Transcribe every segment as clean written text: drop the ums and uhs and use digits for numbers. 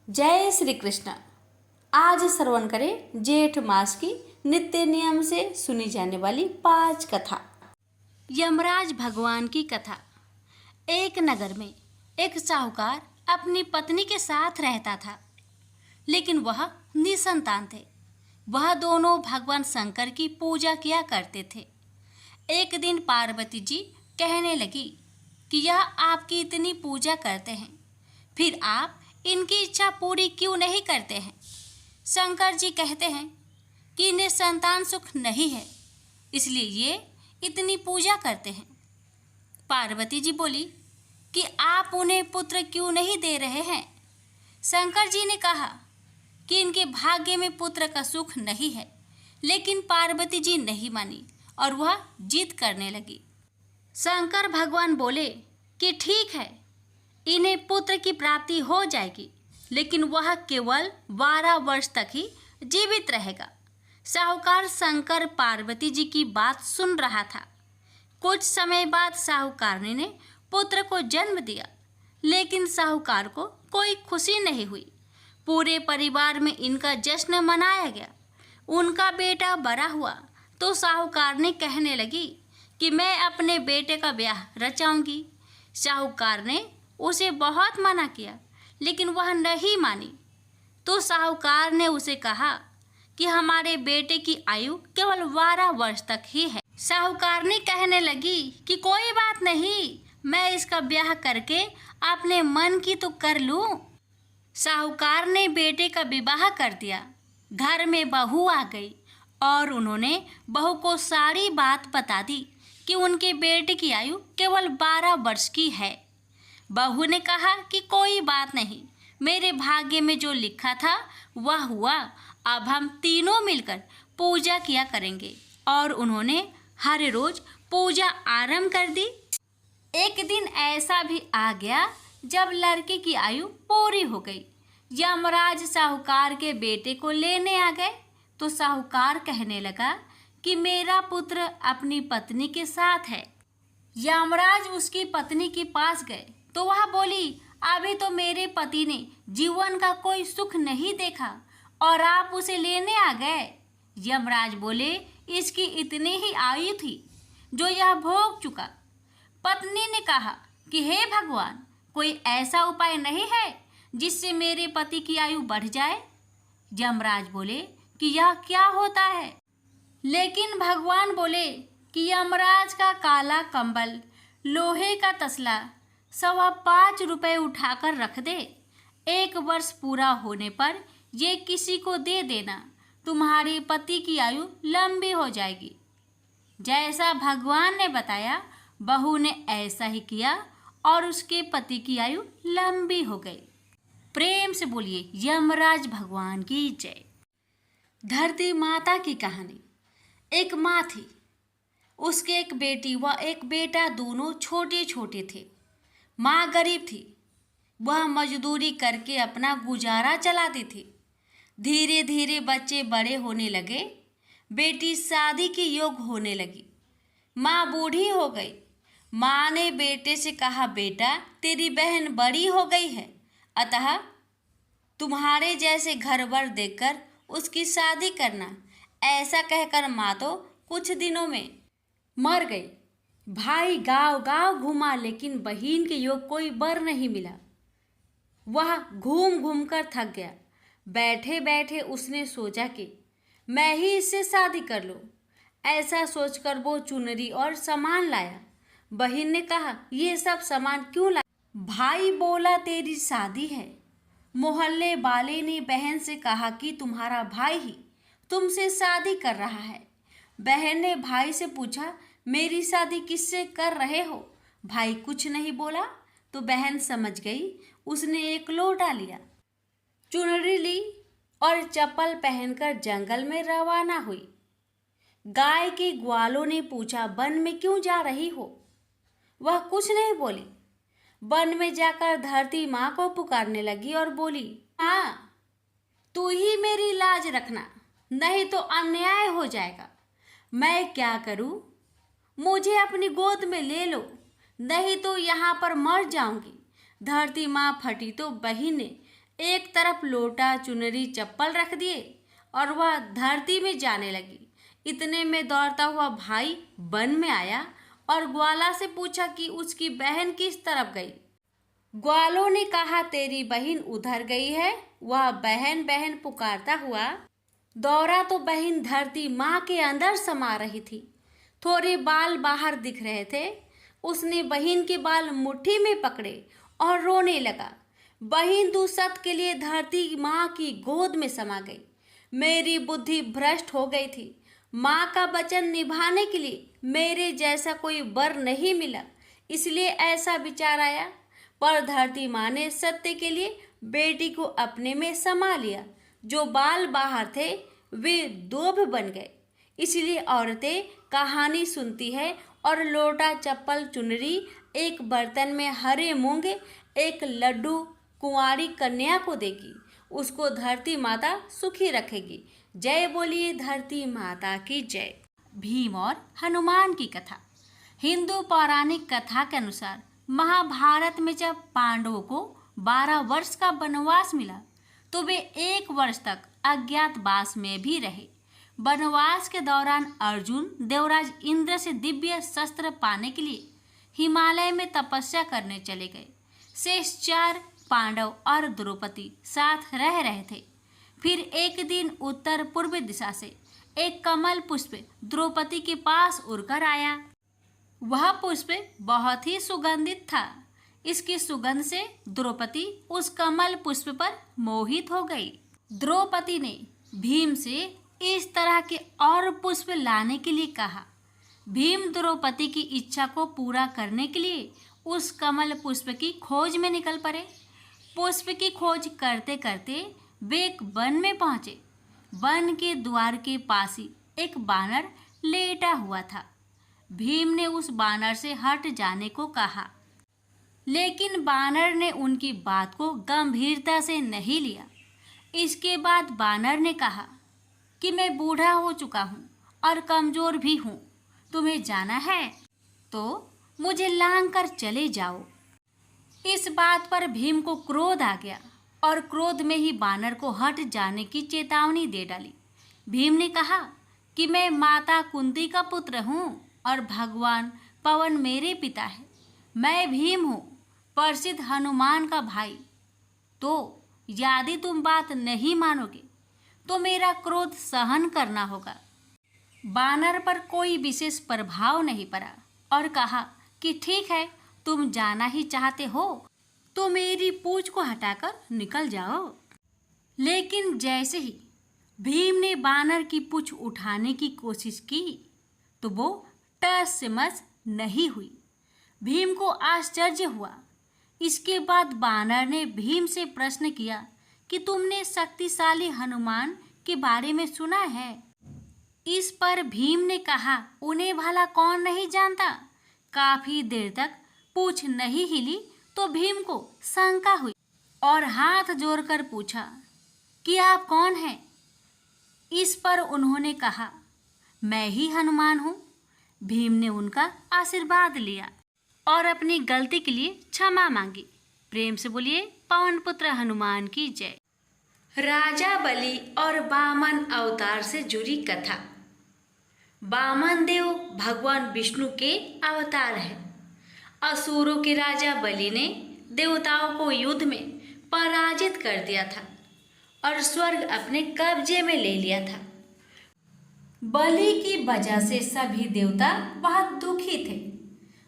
जय श्री कृष्ण। आज श्रवण करें जेठ मास की नित्य नियम से सुनी जाने वाली 5 कथा। यमराज भगवान की कथा। एक नगर में एक साहूकार अपनी पत्नी के साथ रहता था, लेकिन वह निसंतान थे। वह दोनों भगवान शंकर की पूजा किया करते थे। एक दिन पार्वती जी कहने लगी कि यह आपकी इतनी पूजा करते हैं, फिर आप इनकी इच्छा पूरी क्यों नहीं करते हैं? शंकर जी कहते हैं कि इन्हें संतान सुख नहीं है, इसलिए ये इतनी पूजा करते हैं। पार्वती जी बोली कि आप उन्हें पुत्र क्यों नहीं दे रहे हैं? शंकर जी ने कहा कि इनके भाग्य में पुत्र का सुख नहीं है, लेकिन पार्वती जी नहीं मानी और वह जिद करने लगी। शंकर भगवान बोले कि ठीक है, इन्हें पुत्र की प्राप्ति हो जाएगी, लेकिन वह केवल 12 वर्ष तक ही जीवित रहेगा। साहूकार शंकर पार्वती जी की बात सुन रहा था। कुछ समय बाद साहूकारनी ने पुत्र को जन्म दिया, लेकिन साहूकार को कोई खुशी नहीं हुई। पूरे परिवार में इनका जश्न मनाया गया। उनका बेटा बड़ा हुआ तो साहूकार ने कहने लगी कि मैं अपने बेटे का ब्याह रचाऊंगी। साहूकार ने उसे बहुत मना किया, लेकिन वह नहीं मानी। तो साहूकार ने उसे कहा कि हमारे बेटे की आयु केवल 12 वर्ष तक ही है। साहूकार ने कहने लगी कि कोई बात नहीं, मैं इसका ब्याह करके अपने मन की तो कर लूं। साहूकार ने बेटे का विवाह कर दिया। घर में बहू आ गई और उन्होंने बहू को सारी बात बता दी कि उनके बेटे की आयु केवल 12 वर्ष की है। बहू ने कहा कि कोई बात नहीं, मेरे भाग्य में जो लिखा था वह हुआ। अब हम तीनों मिलकर पूजा किया करेंगे। और उन्होंने हर रोज पूजा आरंभ कर दी। एक दिन ऐसा भी आ गया जब लड़के की आयु पूरी हो गई। यमराज साहूकार के बेटे को लेने आ गए तो साहूकार कहने लगा कि मेरा पुत्र अपनी पत्नी के साथ है। यमराज उसकी पत्नी के पास गए तो वह बोली, अभी तो मेरे पति ने जीवन का कोई सुख नहीं देखा और आप उसे लेने आ गए। यमराज बोले, इसकी इतनी ही आयु थी जो यह भोग चुका। पत्नी ने कहा कि हे भगवान, कोई ऐसा उपाय नहीं है जिससे मेरे पति की आयु बढ़ जाए? यमराज बोले कि यह क्या होता है? लेकिन भगवान बोले कि यमराज का काला कंबल, लोहे का तसला 5.25 रुपये उठाकर रख दे। 1 वर्ष पूरा होने पर ये किसी को दे देना, तुम्हारे पति की आयु लंबी हो जाएगी। जैसा भगवान ने बताया, बहू ने ऐसा ही किया और उसके पति की आयु लंबी हो गई। प्रेम से बोलिए यमराज भगवान की जय। धरती माता की कहानी। एक माँ थी, उसके एक बेटी व एक बेटा, दोनों छोटे छोटे थे। माँ गरीब थी, वह मजदूरी करके अपना गुजारा चलाती थी। धीरे धीरे बच्चे बड़े होने लगे, बेटी शादी के योग्य होने लगी। माँ बूढ़ी हो गई। माँ ने बेटे से कहा, बेटा तेरी बहन बड़ी हो गई है, अतः तुम्हारे जैसे घरवर देखकर उसकी शादी करना। ऐसा कहकर माँ तो कुछ दिनों में मर गई। भाई गांव गांव घूमा, लेकिन बहन के योग कोई वर नहीं मिला। वह घूम घूम कर थक गया। बैठे बैठे उसने सोचा कि मैं ही इससे शादी कर लूं। ऐसा सोचकर वो चुनरी और सामान लाया। बहन ने कहा, ये सब सामान क्यों लाया? भाई बोला, तेरी शादी है। मोहल्ले वाले ने बहन से कहा कि तुम्हारा भाई ही तुमसे शादी कर रहा है। बहन ने भाई से पूछा, मेरी शादी किससे कर रहे हो? भाई कुछ नहीं बोला तो बहन समझ गई। उसने एक लोटा लिया, चुनरी ली और चप्पल पहनकर जंगल में रवाना हुई। गाय के ग्वालों ने पूछा, वन में क्यों जा रही हो? वह कुछ नहीं बोली। वन में जाकर धरती माँ को पुकारने लगी और बोली, माँ तू ही मेरी लाज रखना, नहीं तो अन्याय हो जाएगा। मैं क्या करूं? मुझे अपनी गोद में ले लो, नहीं तो यहाँ पर मर जाऊंगी। धरती माँ फटी तो बहन ने एक तरफ लोटा, चुनरी, चप्पल रख दिए और वह धरती में जाने लगी। इतने में दौड़ता हुआ भाई वन में आया और ग्वाला से पूछा कि उसकी बहन किस तरफ गई। ग्वालों ने कहा, तेरी बहन उधर गई है। वह बहन बहन पुकारता हुआ दौड़ा तो बहन धरती माँ के अंदर समा रही थी। थोड़े बाल बाहर दिख रहे थे। उसने बहन के बाल मुट्ठी में पकड़े और रोने लगा। बहन तू सत के लिए धरती माँ की गोद में समा गई। मेरी बुद्धि भ्रष्ट हो गई थी। माँ का वचन निभाने के लिए मेरे जैसा कोई वर नहीं मिला, इसलिए ऐसा विचार आया। पर धरती माँ ने सत्य के लिए बेटी को अपने में समा लिया। जो बाल बाहर थे वे दोभ बन गए। इसलिए औरतें कहानी सुनती है और लोटा, चप्पल, चुनरी एक बर्तन में हरे मूंग, एक लड्डू कुंवारी कन्या को देगी। उसको धरती माता सुखी रखेगी। जय बोलिए धरती माता की जय। भीम और हनुमान की कथा। हिंदू पौराणिक कथा के अनुसार महाभारत में जब पांडवों को 12 वर्ष का वनवास मिला तो वे 1 वर्ष तक अज्ञातवास में भी रहे। वनवास के दौरान अर्जुन देवराज इंद्र से दिव्य शस्त्र पाने के लिए हिमालय में तपस्या करने चले गए। शेष 4 पांडव और द्रौपदी साथ रह रहे थे। फिर एक दिन उत्तर पूर्व दिशा से एक कमल पुष्प द्रौपदी के पास उड़कर आया। वह पुष्प बहुत ही सुगंधित था। इसकी सुगंध से द्रौपदी उस कमल पुष्प पर मोहित हो गई। द्रौपदी ने भीम से इस तरह के और पुष्प लाने के लिए कहा। भीम द्रौपदी की इच्छा को पूरा करने के लिए उस कमल पुष्प की खोज में निकल पड़े। पुष्प की खोज करते करते वे एक वन में पहुंचे। वन के द्वार के पास ही एक बानर लेटा हुआ था। भीम ने उस बानर से हट जाने को कहा, लेकिन बानर ने उनकी बात को गंभीरता से नहीं लिया। इसके बाद बानर ने कहा कि मैं बूढ़ा हो चुका हूँ और कमज़ोर भी हूँ। तुम्हें जाना है तो मुझे लांघ कर चले जाओ। इस बात पर भीम को क्रोध आ गया और क्रोध में ही बानर को हट जाने की चेतावनी दे डाली। भीम ने कहा कि मैं माता कुंती का पुत्र हूँ और भगवान पवन मेरे पिता है। मैं भीम हूँ, प्रसिद्ध हनुमान का भाई। तो यदि तुम बात नहीं मानोगे तो मेरा क्रोध सहन करना होगा। बानर पर कोई विशेष प्रभाव नहीं पड़ा और कहा कि ठीक है, तुम जाना ही चाहते हो तो मेरी पूंछ को हटाकर निकल जाओ। लेकिन जैसे ही भीम ने बानर की पूंछ उठाने की कोशिश की तो वो टस से मस नहीं हुई। भीम को आश्चर्य हुआ। इसके बाद बानर ने भीम से प्रश्न किया कि तुमने शक्तिशाली हनुमान के बारे में सुना है? इस पर भीम ने कहा, उन्हें भला कौन नहीं जानता। काफी देर तक पूंछ नहीं हिली तो भीम को शंका हुई और हाथ जोड़कर पूछा कि आप कौन हैं? इस पर उन्होंने कहा, मैं ही हनुमान हूँ। भीम ने उनका आशीर्वाद लिया और अपनी गलती के लिए क्षमा मांगी। प्रेम से बोलिए पवन पुत्र हनुमान की जय। राजा बलि और वामन अवतार से जुड़ी कथा। वामन देव भगवान विष्णु के अवतार हैं। असुरों के राजा बलि ने देवताओं को युद्ध में पराजित कर दिया था और स्वर्ग अपने कब्जे में ले लिया था। बलि की वजह से सभी देवता बहुत दुखी थे।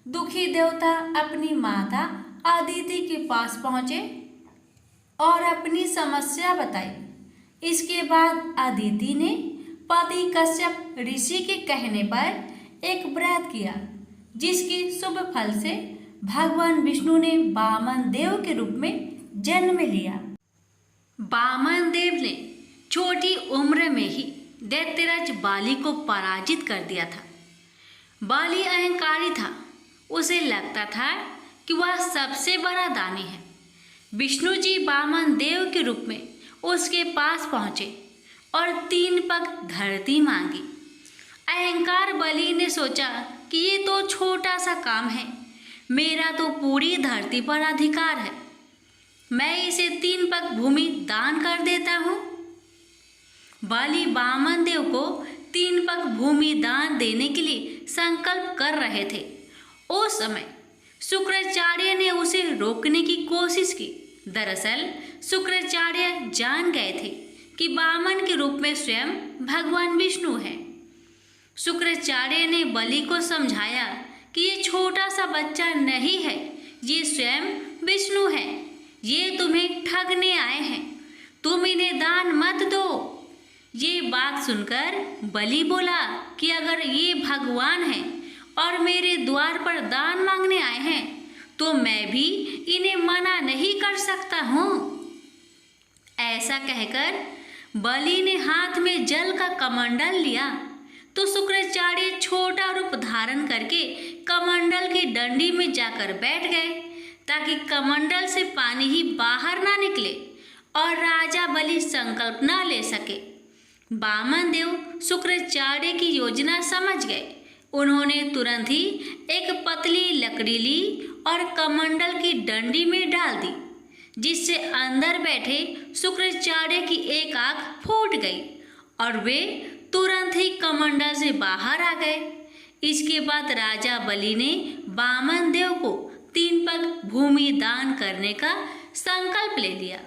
दुखी देवता अपनी माता अदिति के पास पहुँचे और अपनी समस्या बताई। इसके बाद अदिति ने पति कश्यप ऋषि के कहने पर एक व्रत किया, जिसके शुभ फल से भगवान विष्णु ने वामन देव के रूप में जन्म लिया। वामन देव ने छोटी उम्र में ही दैत्यराज बाली को पराजित कर दिया था। बाली अहंकारी था। उसे लगता था कि वह सबसे बड़ा दानी है। विष्णु जी वामन देव के रूप में उसके पास पहुँचे और 3 पग धरती मांगी। अहंकार बलि ने सोचा कि ये तो छोटा सा काम है, मेरा तो पूरी धरती पर अधिकार है। मैं इसे 3 पग भूमि दान कर देता हूँ। बलि वामन देव को 3 पग भूमि दान देने के लिए संकल्प कर रहे थे। उस समय शुक्राचार्य ने उसे रोकने की कोशिश की। दरअसल शुक्राचार्य जान गए थे कि वामन के रूप में स्वयं भगवान विष्णु हैं। शुक्राचार्य ने बलि को समझाया कि ये छोटा सा बच्चा नहीं है, ये स्वयं विष्णु है। ये तुम्हें ठगने आए हैं, तुम इन्हें दान मत दो। ये बात सुनकर बलि बोला कि अगर ये भगवान हैं और मेरे द्वार पर दान मांगने आए हैं तो मैं भी इन्हें मना नहीं कर सकता हूँ। ऐसा कहकर बलि ने हाथ में जल का कमंडल लिया तो शुक्राचार्य छोटा रूप धारण करके कमंडल की डंडी में जाकर बैठ गए ताकि कमंडल से पानी ही बाहर ना निकले और राजा बलि संकल्प ना ले सके। वामन देव शुक्राचार्य की योजना समझ गए। उन्होंने तुरंत ही एक पतली लकड़ी ली और कमंडल की डंडी में डाल दी, जिससे अंदर बैठे शुक्राचार्य की एक आंख फूट गई और वे तुरंत ही कमंडल से बाहर आ गए। इसके बाद राजा बलि ने वामन देव को 3 पग भूमि दान करने का संकल्प ले लिया।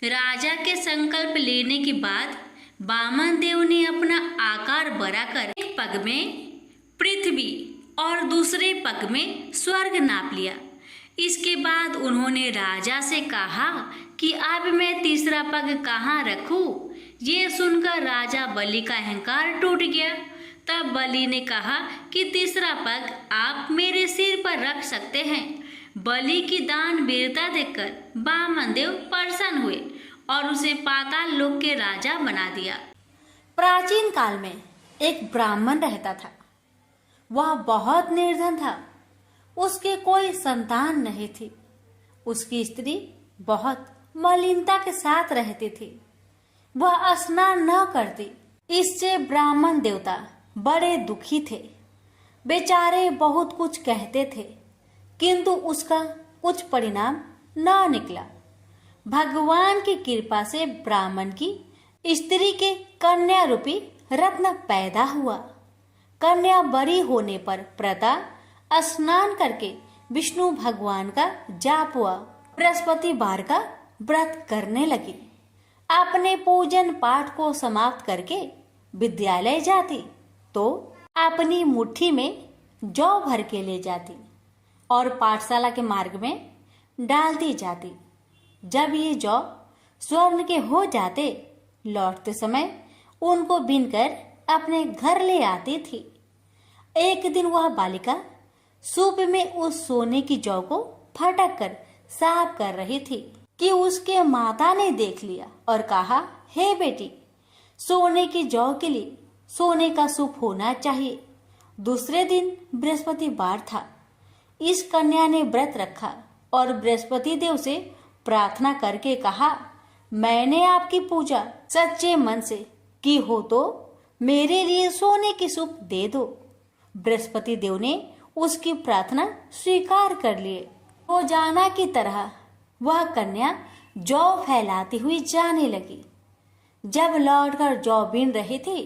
राजा के संकल्प लेने के बाद वामन देव ने अपना आकार बढ़ाकर एक पग में पृथ्वी और दूसरे पग में स्वर्ग नाप लिया। इसके बाद उन्होंने राजा से कहा कि अब मैं तीसरा पग कहाँ रखूं? ये सुनकर राजा बलि का अहंकार टूट गया। तब बलि ने कहा कि तीसरा पग आप मेरे सिर पर रख सकते हैं। बलि की दान वीरता देखकर वामन देव प्रसन्न हुए और उसे पाताल लोक के राजा बना दिया। प्राचीन काल में एक ब्राह्मण रहता था। वह बहुत निर्धन था। उसके कोई संतान नहीं थी। उसकी स्त्री बहुत मलिनता के साथ रहती थी। वह स्नान न करती। इससे ब्राह्मण देवता बड़े दुखी थे। बेचारे बहुत कुछ कहते थे, किंतु उसका कुछ परिणाम न निकला। भगवान की कृपा से ब्राह्मण की स्त्री के कन्या रूपी रत्न पैदा हुआ। कन्या बड़ी होने पर प्रता स्नान करके विष्णु भगवान का जाप हुआ। बृहस्पतिवार का व्रत करने लगी। अपने पूजन पाठ को समाप्त करके विद्यालय जाती तो अपनी मुट्ठी में जौ भर के ले जाती और पाठशाला के मार्ग में डालती जाती। जब ये जौ स्वर्ण के हो जाते, लौटते समय उनको बीनकर अपने घर ले आती थी। एक दिन वह बालिका सूप में उस सोने की जौ को फटक कर साफ कर रही थी कि उसके माता ने देख लिया और कहा, हे बेटी, सोने की जौ के लिए सोने का सूप होना चाहिए। दूसरे दिन बृहस्पतिवार था। इस कन्या ने व्रत रखा और बृहस्पति देव से प्रार्थना करके कहा, मैंने आपकी पूजा सच्चे मन से की हो तो मेरे लिए सोने की सूप दे दो। बृहस्पति देव ने उसकी प्रार्थना स्वीकार कर लिए। रोजाना की तरह वह कन्या जौ फैलाती हुई जाने लगी। जब लौटकर जौ बीन रही थी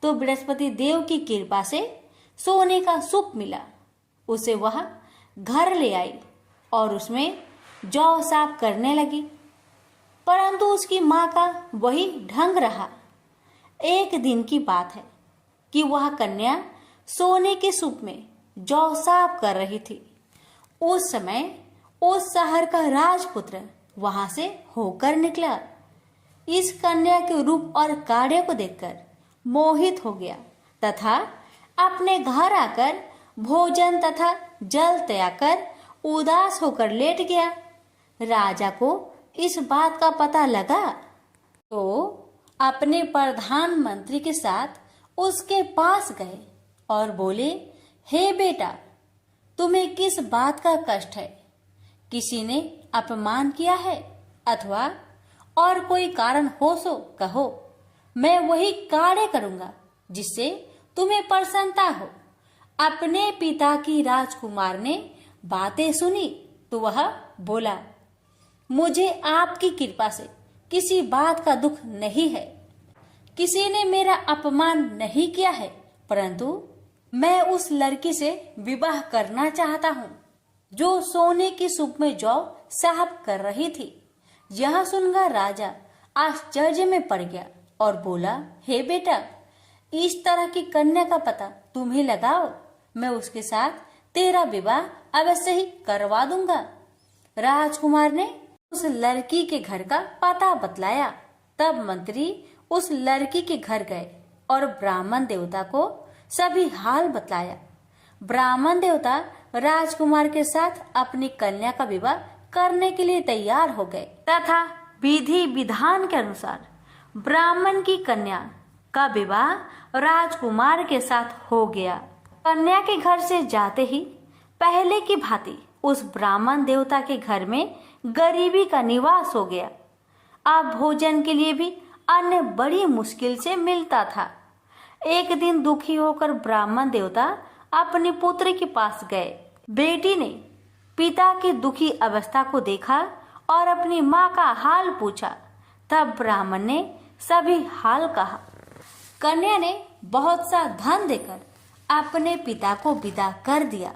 तो बृहस्पति देव की कृपा से सोने का सूप मिला। उसे वह घर ले आई और उसमें जौ साफ करने लगी, परंतु उसकी माँ का वही ढंग रहा। एक दिन की बात है कि वह कन्या सोने के सूप में जौ साफ कर रही थी। उस समय उस शहर का राजपुत्र वहां से होकर निकला। इस कन्या के रूप और कार्य को देखकर मोहित हो गया तथा अपने घर आकर भोजन तथा जल त्याग कर उदास होकर लेट गया। राजा को इस बात का पता लगा तो अपने प्रधानमंत्री के साथ उसके पास गए और बोले, हे बेटा, तुम्हें किस बात का कष्ट है? किसी ने अपमान किया है अथवा और कोई कारण हो सो कहो, मैं वही कार्य करूंगा जिससे तुम्हें प्रसन्नता हो। अपने पिता की राजकुमार ने बातें सुनी तो वह बोला, मुझे आपकी कृपा से किसी बात का दुख नहीं है। किसी ने मेरा अपमान नहीं किया है, परंतु मैं उस लड़की से विवाह करना चाहता हूँ जो सोने की सूप में जौ साहब कर रही थी। यह सुनकर राजा आश्चर्य में पड़ गया और बोला, हे बेटा, इस तरह की कन्या का पता तुम ही लगाओ, मैं उसके साथ तेरा विवाह अवश्य ही करवा दूंगा। राजकुमार ने उस लड़की के घर का पता बतलाया। तब मंत्री उस लड़की के घर गए और ब्राह्मण देवता को सभी हाल बतलाया। ब्राह्मण देवता राजकुमार के साथ अपनी कन्या का विवाह करने के लिए तैयार हो गए तथा विधि विधान के अनुसार ब्राह्मण की कन्या का विवाह राजकुमार के साथ हो गया। कन्या के घर से जाते ही पहले की भांति उस ब्राह्मण देवता के घर में गरीबी का निवास हो गया। अब भोजन के लिए भी अन्न बड़ी मुश्किल से मिलता था। एक दिन दुखी होकर ब्राह्मण देवता अपनी पुत्र के पास गए। बेटी ने पिता की दुखी अवस्था को देखा और अपनी माँ का हाल पूछा। तब ब्राह्मण ने सभी हाल कहा। कन्या ने बहुत सा धन देकर अपने पिता को विदा कर दिया।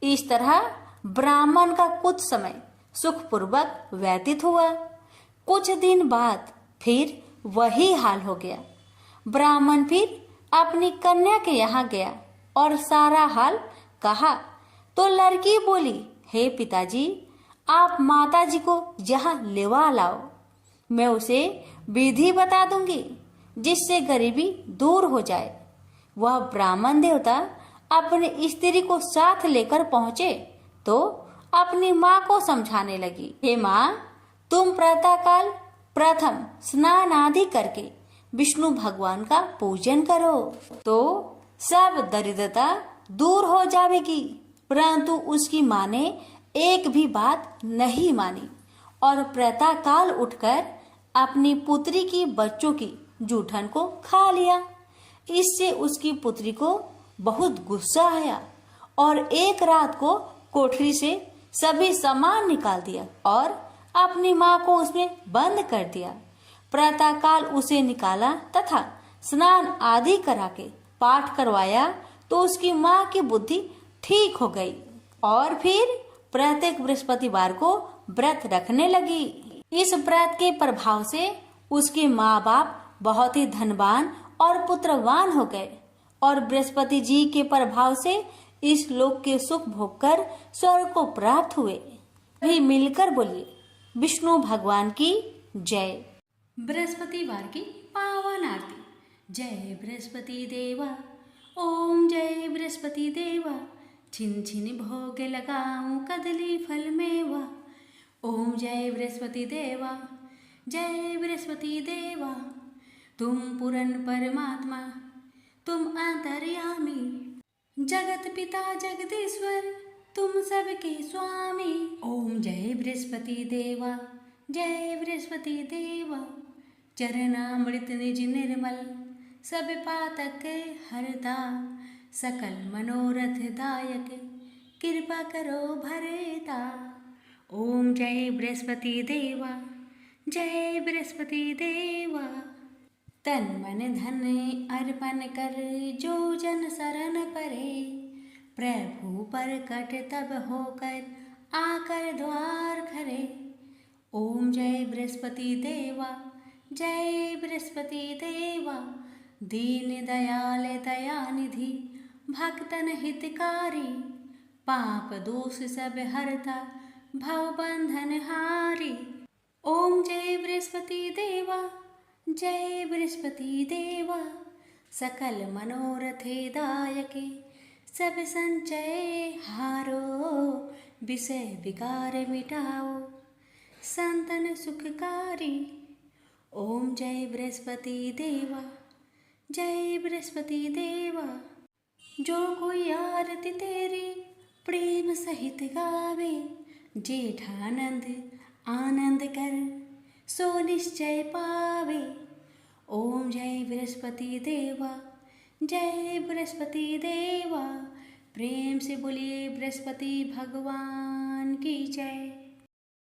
इस तरह ब्राह्मण का कुछ समय सुखपूर्वक व्यतीत हुआ। कुछ दिन बाद फिर वही हाल हो गया। ब्राह्मण फिर अपनी कन्या के यहाँ गया और सारा हाल कहा तो लड़की बोली, हे पिताजी, आप माताजी को यहाँ लेवा लाओ, मैं उसे विधि बता दूंगी जिससे गरीबी दूर हो जाए। वह ब्राह्मण देवता अपनी स्त्री को साथ लेकर पहुंचे तो अपनी माँ को समझाने लगी, हे माँ, तुम प्रातःकाल प्रथम स्नान आदि करके विष्णु भगवान का पूजन करो तो सब दरिद्रता दूर हो जाएगी। परंतु उसकी माँ ने एक भी बात नहीं मानी और प्रातःकाल उठकर अपनी पुत्री की बच्चों की जूठन को खा लिया। इससे उसकी पुत्री को बहुत गुस्सा आया और एक रात को कोठरी से सभी सामान निकाल दिया और अपनी माँ को उसमें बंद कर दिया। प्रातःकाल उसे निकाला तथा स्नान आदि करा के पाठ करवाया तो उसकी माँ की बुद्धि ठीक हो गई और फिर प्रत्येक बृहस्पतिवार को व्रत रखने लगी। इस व्रत के प्रभाव से उसके माँ बाप बहुत ही धनवान और पुत्रवान हो गए और बृहस्पति जी के प्रभाव से इस लोक के सुख भोग कर स्वर्ग को प्राप्त हुए। भी मिलकर बोलिए, विष्णु भगवान की जय। बृहस्पतिवार की पावन आरती। जय बृहस्पति देवा, ओम जय बृहस्पति देवा, छिन छिन भोग लगाऊं कदली फल मेवा। ओम जय बृहस्पति देवा, जय बृहस्पति देवा, तुम पूर्ण परमात्मा, तुम अंतर्यामी, जगत पिता जगदीश्वर, तुम सबके स्वामी। ओम जय बृहस्पति देवा, जय बृहस्पति देवा, चरणामृत निज निर्मल, सब पातक हरता, सकल मनोरथ दायक, कृपा करो भरता। ओम जय बृहस्पति देवा, जय बृहस्पति देवा, तन मन धन अर्पण कर जो जन शरण परे, प्रभु प्रकट तब होकर आकर द्वार खरे। ओम जय बृहस्पति देवा, जय बृहस्पति देवा, दीन दयाल दयानिधि, भक्तन हितकारी, पाप दोष सब हरता, भव बंधन हारी। ओम जय बृहस्पति देवा, जय बृहस्पति देवा, सकल मनोरथे दायके, सब संचय हारो, विषय विकार मिटाओ, संतन सुखकारी। ओम जय बृहस्पति देवा, जय बृहस्पति देवा, जो कोई आरती तेरी प्रेम सहित गावे, जेठानंद आनंद कर सो निश्चय पावे। ओम जय बृहस्पति देवा, जय बृहस्पति देवा, प्रेम से बोलिए बृहस्पति भगवान की जय।